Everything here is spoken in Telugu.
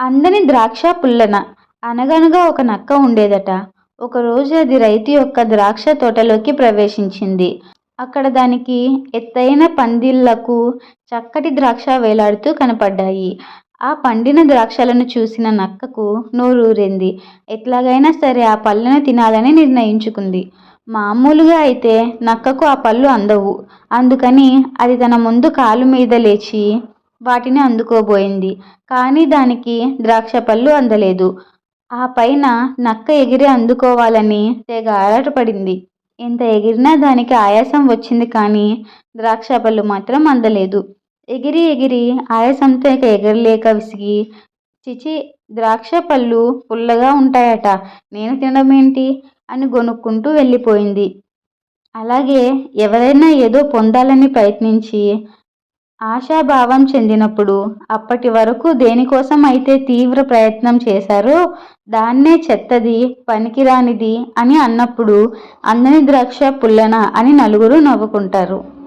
అందని ద్రాక్ష పుల్లన. అనగనగా ఒక నక్క ఉండేదట. ఒకరోజు అది రైతు యొక్క ద్రాక్ష తోటలోకి ప్రవేశించింది. అక్కడ దానికి ఎత్తైన పందిళ్లకు చక్కటి ద్రాక్ష వేలాడుతూ కనపడ్డాయి. ఆ పండిన ద్రాక్షలను చూసిన నక్కకు నోరూరింది. ఎట్లాగైనా సరే ఆ పళ్ళను తినాలని నిర్ణయించుకుంది. మామూలుగా అయితే నక్కకు ఆ పళ్ళు అందవు. అందుకని అది తన ముందు కాలు మీద లేచి వాటిని అందుకోబోయింది. కానీ దానికి ద్రాక్ష పళ్ళు అందలేదు. ఆ పైన నక్క ఎగిరి అందుకోవాలని తెగ ఆరాటపడింది. ఎంత ఎగిరినా దానికి ఆయాసం వచ్చింది, కానీ ద్రాక్ష పళ్ళు మాత్రం అందలేదు. ఎగిరి ఎగిరి ఆయాసంతో ఇక ఎగరలేక విసిగి, చిచి, ద్రాక్ష పళ్ళు పుల్లగా ఉంటాయట, నేను తినడమేంటి అని గొనుక్కుంటూ వెళ్ళిపోయింది. అలాగే ఎవరైనా ఏదో పొందాలని ప్రయత్నించి ఆశాభావం చెందినప్పుడు అప్పటి వరకు దేనికోసం అయితే తీవ్ర ప్రయత్నం చేశారో దాన్నే చెత్తది, పనికిరానిది అని అన్నప్పుడు అందని ద్రాక్ష పుల్లన అని నలుగురు నవ్వుకుంటారు.